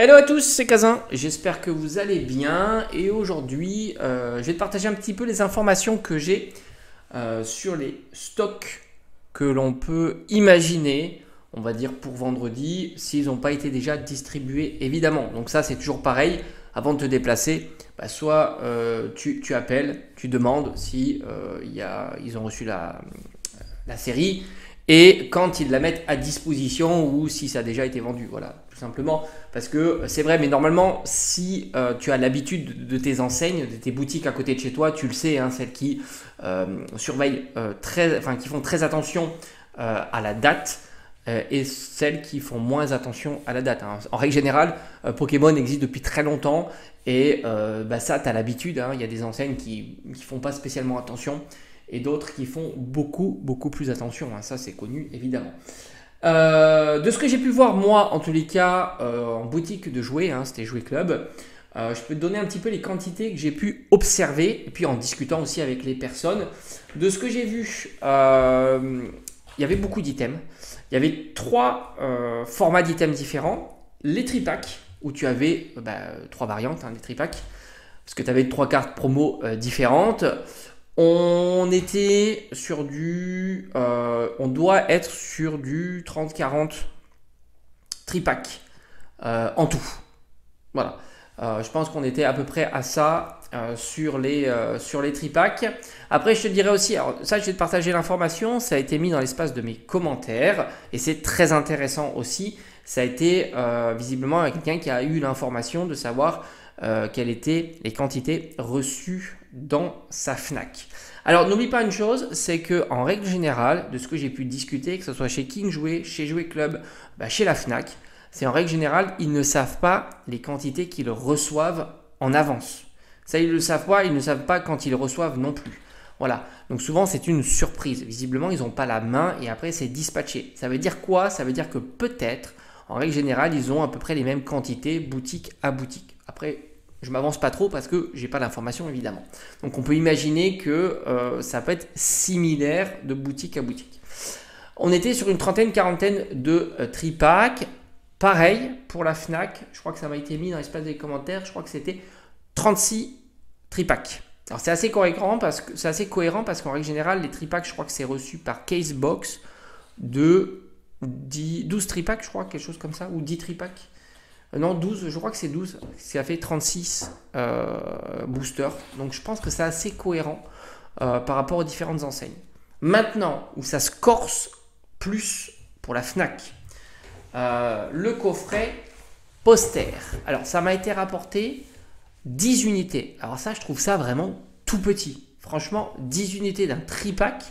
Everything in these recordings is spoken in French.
Hello à tous, c'est Kazin, j'espère que vous allez bien et aujourd'hui je vais te partager un petit peu les informations que j'ai sur les stocks que l'on peut imaginer, on va dire pour vendredi, s'ils n'ont pas été déjà distribués évidemment. Donc ça c'est toujours pareil, avant de te déplacer, soit tu appelles, tu demandes si ils ont reçu la série et quand ils la mettent à disposition ou si ça a déjà été vendu. Voilà, tout simplement. Parce que c'est vrai, mais normalement, si tu as l'habitude de tes enseignes, de tes boutiques à côté de chez toi, tu le sais, hein, celles qui surveillent qui font très attention à la date et celles qui font moins attention à la date. Hein. En règle générale, Pokémon existe depuis très longtemps et ça, tu as l'habitude. Hein, il y a des enseignes qui ne font pas spécialement attention et d'autres qui font beaucoup plus attention. Hein. Ça, c'est connu, évidemment. De ce que j'ai pu voir, moi, en tous les cas, en boutique de jouets, hein, c'était Jouet Club, je peux te donner un petit peu les quantités que j'ai pu observer, et puis en discutant aussi avec les personnes. De ce que j'ai vu, il y avait beaucoup d'items. Il y avait trois formats d'items différents. Les tripacks, où tu avais trois variantes, hein, des tripacks, parce que tu avais trois cartes promo différentes. On était sur on doit être sur du 30-40 tripack en tout. Voilà. Je pense qu'on était à peu près à ça sur les tripacks. Après, je te dirais aussi, alors ça, je vais te partager l'information. Ça a été mis dans l'espace de mes commentaires et c'est très intéressant aussi. Ça a été visiblement quelqu'un qui a eu l'information de savoir quelles étaient les quantités reçues dans sa Fnac. Alors n'oublie pas une chose, c'est que en règle générale, de ce que j'ai pu discuter, que ce soit chez King Jouet, chez Jouet Club, chez la Fnac, c'est en règle générale, ils ne savent pas les quantités qu'ils reçoivent en avance. Ça, ils ne le savent pas, ils ne savent pas quand ils reçoivent non plus. Voilà, donc souvent c'est une surprise. Visiblement, ils n'ont pas la main et après c'est dispatché. Ça veut dire quoi? Ça veut dire que peut-être, en règle générale, ils ont à peu près les mêmes quantités boutique à boutique. Après, je ne m'avance pas trop parce que je n'ai pas l'information évidemment. Donc on peut imaginer que ça peut être similaire de boutique à boutique. On était sur une quarantaine de tripacks. Pareil pour la Fnac, je crois que ça m'a été mis dans l'espace des commentaires, je crois que c'était 36 tripacks. Alors c'est assez cohérent parce qu'en règle générale, les tripacks, je crois que c'est reçu par Casebox de 12 tripacks, je crois, quelque chose comme ça, ou 10 tripacks. Non, 12, je crois que c'est 12. Ça fait 36 boosters. Donc je pense que c'est assez cohérent par rapport aux différentes enseignes. Maintenant, où ça se corse plus pour la Fnac, le coffret poster. Alors ça m'a été rapporté 10 unités. Alors ça, je trouve ça vraiment tout petit. Franchement, 10 unités d'un tripack,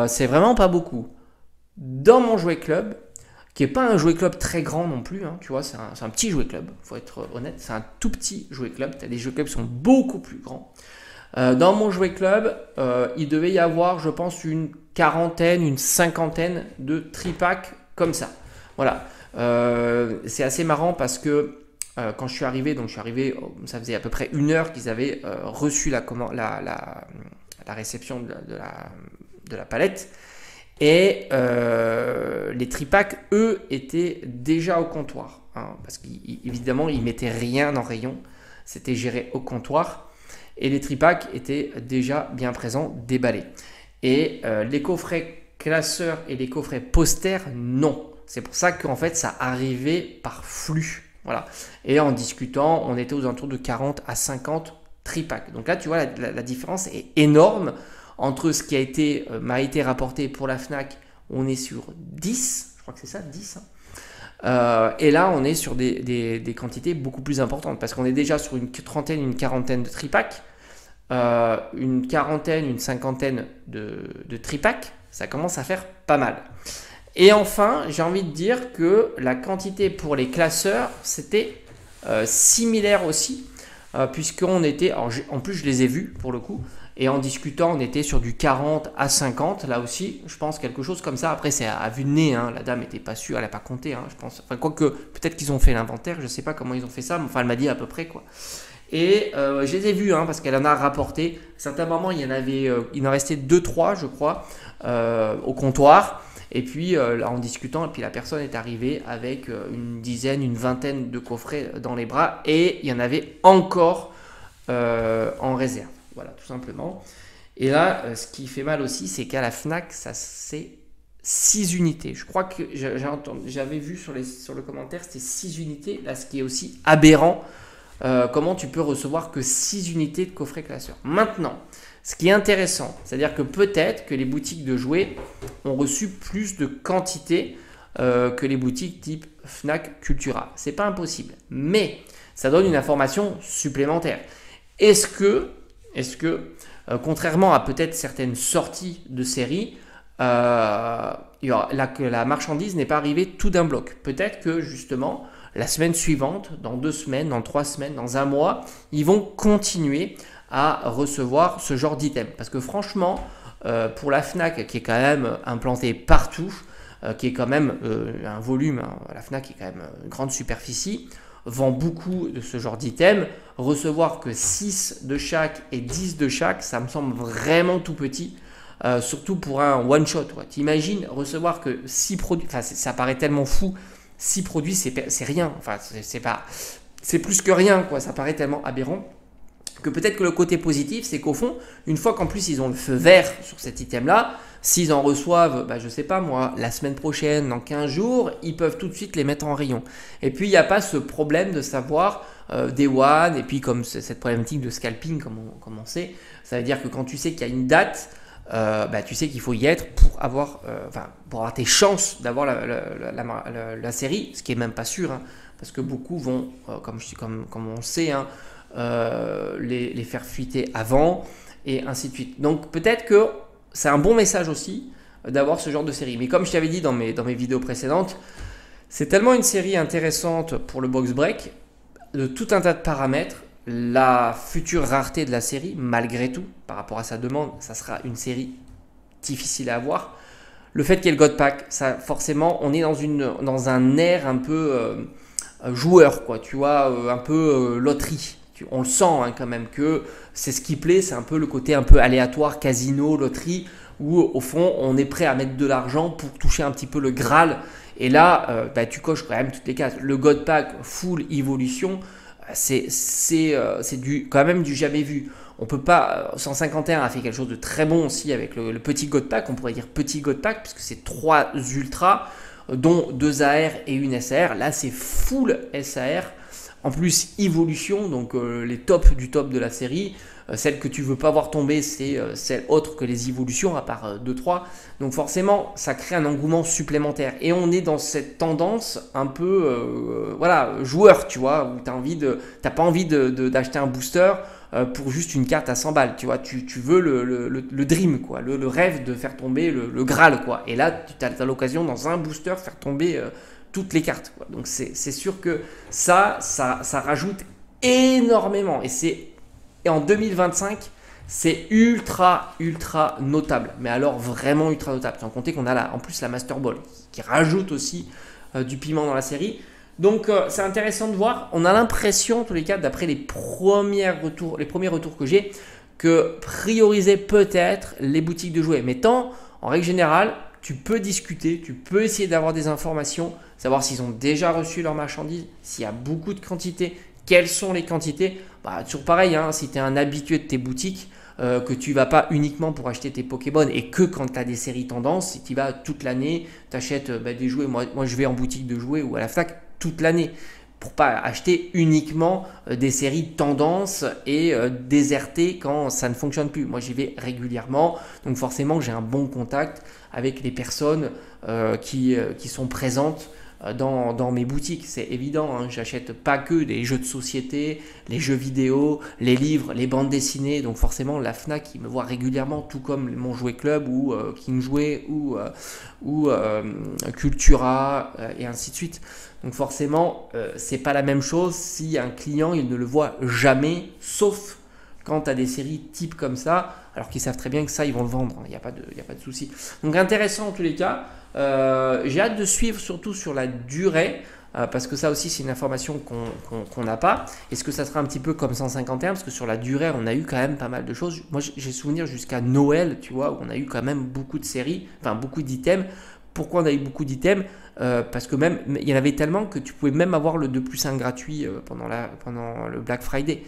c'est vraiment pas beaucoup. Dans mon jouet club, qui n'est pas un jouet club très grand non plus, hein, tu vois, c'est un petit jouet club, il faut être honnête, c'est un tout petit jouet club, tu as des jouets clubs qui sont beaucoup plus grands. Dans mon jouet club, il devait y avoir, je pense, une quarantaine, une cinquantaine de tripacks comme ça. Voilà, c'est assez marrant parce que quand je suis arrivé, ça faisait à peu près 1 heure qu'ils avaient reçu la réception de la palette. Et les tripacks, eux, étaient déjà au comptoir. Hein, parce qu'évidemment, ils ne mettaient rien en rayon. C'était géré au comptoir. Et les tripacks étaient déjà bien présents, déballés. Et les coffrets classeurs et les coffrets posters, non. C'est pour ça qu'en fait, ça arrivait par flux. Voilà. Et en discutant, on était aux alentours de 40 à 50 tripacks. Donc là, tu vois, la différence est énorme. Entre ce qui m'a été rapporté pour la Fnac, on est sur 10, je crois que c'est ça, 10. Hein. Et là, on est sur des quantités beaucoup plus importantes parce qu'on est déjà sur une trentaine, une quarantaine de tripacks, une quarantaine, une cinquantaine de tripacks. Ça commence à faire pas mal. Et enfin, j'ai envie de dire que la quantité pour les classeurs, c'était similaire aussi, puisqu'on était, en plus je les ai vus pour le coup, et en discutant, on était sur du 40 à 50, là aussi, je pense quelque chose comme ça. Après, c'est à vue de nez, hein. La dame n'était pas sûre, elle n'a pas compté, hein, je pense. Enfin, quoique, peut-être qu'ils ont fait l'inventaire, je ne sais pas comment ils ont fait ça, mais enfin, elle m'a dit à peu près, quoi. Et je les ai vus, hein, parce qu'elle en a rapporté. À certains moments, il en restait 2-3, je crois, au comptoir. Et puis là, en discutant, et puis la personne est arrivée avec une dizaine, une vingtaine de coffrets dans les bras, et il y en avait encore en réserve. Voilà, tout simplement. Et là, ce qui fait mal aussi, c'est qu'à la Fnac, ça c'est 6 unités. Je crois que j'avais vu sur le commentaire, c'était 6 unités. Là, ce qui est aussi aberrant, comment tu peux recevoir que 6 unités de coffret classeur. Maintenant, ce qui est intéressant, c'est-à-dire que peut-être que les boutiques de jouets ont reçu plus de quantité que les boutiques type Fnac Cultura. C'est pas impossible, mais ça donne une information supplémentaire. Est-ce que contrairement à peut-être certaines sorties de séries, que la marchandise n'est pas arrivée tout d'un bloc. Peut-être que justement, la semaine suivante, dans 2 semaines, dans 3 semaines, dans un mois, ils vont continuer à recevoir ce genre d'item. Parce que franchement, pour la Fnac qui est quand même implantée partout, qui est quand même un volume, hein, la Fnac qui est quand même une grande superficie, vend beaucoup de ce genre d'items. Recevoir que 6 de chaque et 10 de chaque, ça me semble vraiment tout petit. Surtout pour un one shot. T'imagines recevoir que 6 produits, enfin ça paraît tellement fou, 6 produits c'est rien, enfin c'est plus que rien quoi, ça paraît tellement aberrant. Que peut-être que le côté positif, c'est qu'au fond, une fois qu'en plus ils ont le feu vert sur cet item-là, s'ils en reçoivent, je sais pas moi, la semaine prochaine, dans 15 jours, ils peuvent tout de suite les mettre en rayon. Et puis, il n'y a pas ce problème de savoir Day One, et puis comme cette problématique de scalping, comme on sait, ça veut dire que quand tu sais qu'il y a une date, tu sais qu'il faut y être pour avoir tes chances d'avoir la série, ce qui est même pas sûr, hein, parce que beaucoup vont, comme on sait, hein, les faire fuiter avant et ainsi de suite. Donc peut-être que c'est un bon message aussi d'avoir ce genre de série. Mais comme je t'avais dit dans mes vidéos précédentes, c'est tellement une série intéressante pour le box break, de tout un tas de paramètres. La future rareté de la série, malgré tout, par rapport à sa demande, ça sera une série difficile à avoir. Le fait qu'il y ait le God Pack, ça, forcément, on est dans un air un peu joueur, quoi, tu vois, un peu loterie. On le sent hein, quand même que c'est ce qui plaît, c'est un peu le côté un peu aléatoire, casino, loterie, où au fond on est prêt à mettre de l'argent pour toucher un petit peu le Graal. Et là, tu coches quand même toutes les cases. Le God Pack full évolution, c'est quand même du jamais vu. On peut pas, 151 a fait quelque chose de très bon aussi avec le petit God Pack, on pourrait dire petit God Pack, puisque c'est 3 ultras, dont 2 AR et une SAR. Là, c'est full SAR. En plus, évolution, donc les tops du top de la série. Celle que tu veux pas voir tomber, c'est celle autre que les évolutions, à part 2-3. Donc forcément, ça crée un engouement supplémentaire. Et on est dans cette tendance un peu joueur, tu vois, où t'as pas envie d'acheter un booster pour juste une carte à 100 balles. Tu vois, tu veux le dream, quoi, le rêve de faire tomber le Graal, quoi. Et là, tu as l'occasion dans un booster faire tomber toutes les cartes, quoi. Donc c'est sûr que ça rajoute énormément et en 2025 c'est ultra notable, mais alors vraiment ultra notable, sans compter qu'on a en plus la Master Ball qui rajoute aussi du piment dans la série. Donc c'est intéressant de voir. On a l'impression en tous les cas, d'après les premiers retours que j'ai, que prioriser peut-être les boutiques de jouets, mais tant en règle générale tu peux discuter, tu peux essayer d'avoir des informations, savoir s'ils ont déjà reçu leur marchandise, s'il y a beaucoup de quantités, quelles sont les quantités. Toujours pareil, hein, si tu es un habitué de tes boutiques, que tu ne vas pas uniquement pour acheter tes Pokémon et que quand tu as des séries tendances, si tu vas toute l'année, tu achètes des jouets. Moi, je vais en boutique de jouets ou à la Fnac toute l'année pour pas acheter uniquement des séries tendances et déserter quand ça ne fonctionne plus. Moi, j'y vais régulièrement, donc forcément, j'ai un bon contact avec les personnes qui sont présentes dans mes boutiques. C'est évident, hein, j'achète pas que des jeux de société, les jeux vidéo, les livres, les bandes dessinées, donc forcément la Fnac qui me voit régulièrement, tout comme mon jouet club ou King Jouet ou Cultura et ainsi de suite. Donc forcément c'est pas la même chose si un client il ne le voit jamais, sauf quand tu as des séries type comme ça, alors qu'ils savent très bien que ça ils vont le vendre, il n'y a pas de souci. Donc intéressant en tous les cas. J'ai hâte de suivre surtout sur la durée parce que ça aussi c'est une information qu'on n'a pas. Est-ce que ça sera un petit peu comme 151 parce que sur la durée on a eu quand même pas mal de choses. Moi j'ai souvenir jusqu'à Noël, tu vois, où on a eu quand même beaucoup de séries, enfin beaucoup d'items Pourquoi on a eu beaucoup d'items? Parce que même, il y en avait tellement que tu pouvais même avoir le 2+1 gratuit pendant le Black Friday.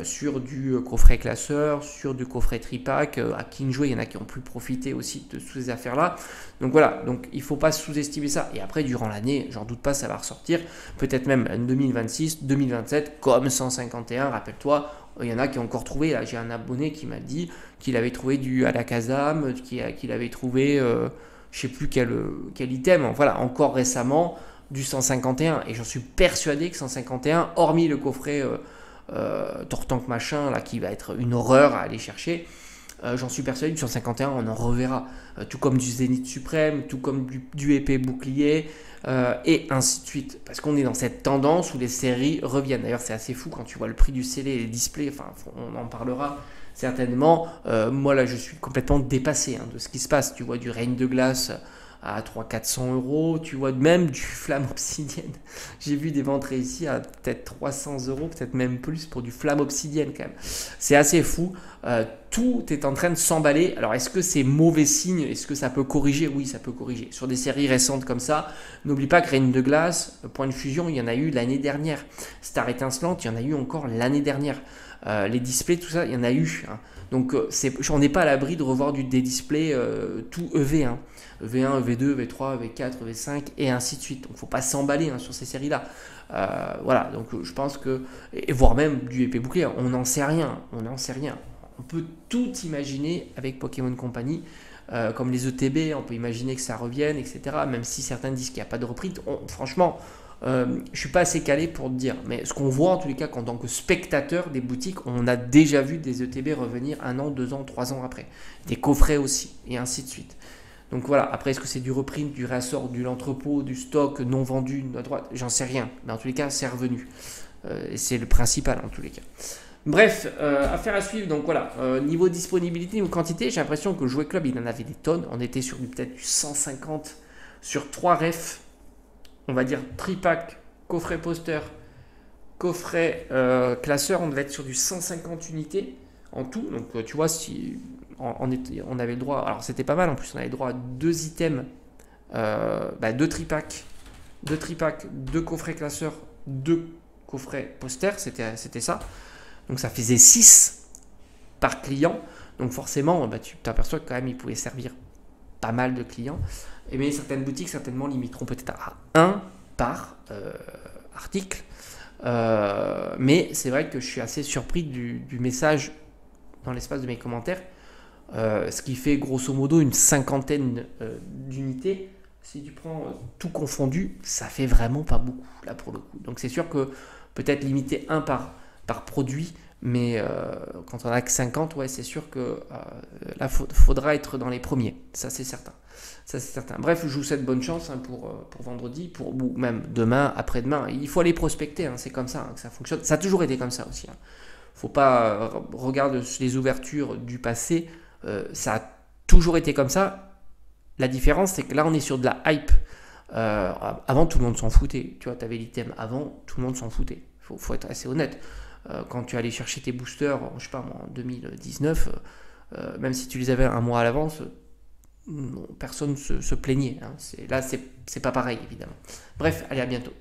Sur du coffret classeur, sur du coffret tripack, à Kinjo, il y en a qui ont pu profiter aussi de toutes ces affaires-là. Donc voilà, donc il ne faut pas sous-estimer ça. Et après, durant l'année, j'en doute pas, ça va ressortir. Peut-être même en 2026, 2027, comme 151, rappelle-toi, il y en a qui ont encore trouvé. Là, j'ai un abonné qui m'a dit qu'il avait trouvé du Alakazam, qu'il avait trouvé, je ne sais plus quel item, voilà, encore récemment, du 151. Et j'en suis persuadé que 151, hormis le coffret Tortank machin, là, qui va être une horreur à aller chercher, j'en suis persuadé que sur 51 on en reverra, tout comme du Zénith Suprême, tout comme du épée bouclier, et ainsi de suite, parce qu'on est dans cette tendance où les séries reviennent. D'ailleurs c'est assez fou quand tu vois le prix du scellé et les displays, enfin on en parlera certainement. Moi là je suis complètement dépassé de ce qui se passe. Tu vois du Reine de Glace à 300-400 euros, tu vois même du Flamme Obsidienne. J'ai vu des ventes réussies à peut-être 300 euros, peut-être même plus pour du Flamme Obsidienne quand même. C'est assez fou. Tout est en train de s'emballer. Alors est-ce que c'est mauvais signe? Est-ce que ça peut corriger? Oui, ça peut corriger. Sur des séries récentes comme ça, n'oublie pas que Reine de Glace, Point de Fusion, il y en a eu l'année dernière. Star Étincelante, il y en a eu encore l'année dernière. Les displays, tout ça, il y en a eu. Donc on n'est pas à l'abri de revoir des displays tout EV. EV1, EV2, EV3, EV4, EV5 et ainsi de suite. Donc il ne faut pas s'emballer sur ces séries-là. Voilà, donc je pense que, et voire même du épée bouclier, on n'en sait rien. On peut tout imaginer avec Pokémon Company, comme les ETB, on peut imaginer que ça revienne, etc. Même si certains disent qu'il n'y a pas de reprint. Franchement, je ne suis pas assez calé pour te dire, mais ce qu'on voit en tous les cas, qu'en tant que spectateur des boutiques, on a déjà vu des ETB revenir 1 an, 2 ans, 3 ans après. Des coffrets aussi, et ainsi de suite. Donc voilà, après est-ce que c'est du reprint, du réassort, de l'entrepôt, du stock non vendu à droite? J'en sais rien, mais en tous les cas c'est revenu. Et c'est le principal en tous les cas. Bref, affaire à suivre, donc voilà, niveau disponibilité, niveau quantité, j'ai l'impression que Jouet Club il en avait des tonnes, on était sur peut-être du 150 sur 3 refs, on va dire tripack, coffret poster, coffret classeur, on devait être sur du 150 unités en tout, donc tu vois si... on avait le droit, alors c'était pas mal en plus, on avait le droit à 2 items, 2 tripacks, 2 coffrets classeurs, 2 coffrets posters, c'était ça. Donc ça faisait 6 par client. Donc forcément, tu t'aperçois que quand même il pouvait servir pas mal de clients. Et mais certaines boutiques certainement limiteront peut-être à 1 par article. Mais c'est vrai que je suis assez surpris du message dans l'espace de mes commentaires. Ce qui fait grosso modo une 50aine d'unités. Si tu prends tout confondu, ça fait vraiment pas beaucoup là pour le coup. Donc c'est sûr que peut-être limiter 1 par produit, mais quand on a que 50, ouais, c'est sûr que là faudra être dans les premiers. Ça c'est certain. Bref, je vous souhaite bonne chance pour vendredi, ou même demain, après-demain. Il faut aller prospecter, c'est comme ça que ça fonctionne. Ça a toujours été comme ça aussi. Faut pas regarder les ouvertures du passé. Ça a toujours été comme ça. La différence, c'est que là, on est sur de la hype. Avant, tout le monde s'en foutait. Tu vois, tu avais l'item avant, tout le monde s'en foutait. Faut être assez honnête. Quand tu allais chercher tes boosters, je sais pas moi, en 2019, même si tu les avais un mois à l'avance, personne se plaignait. Là, c'est pas pareil, évidemment. Bref, allez, à bientôt.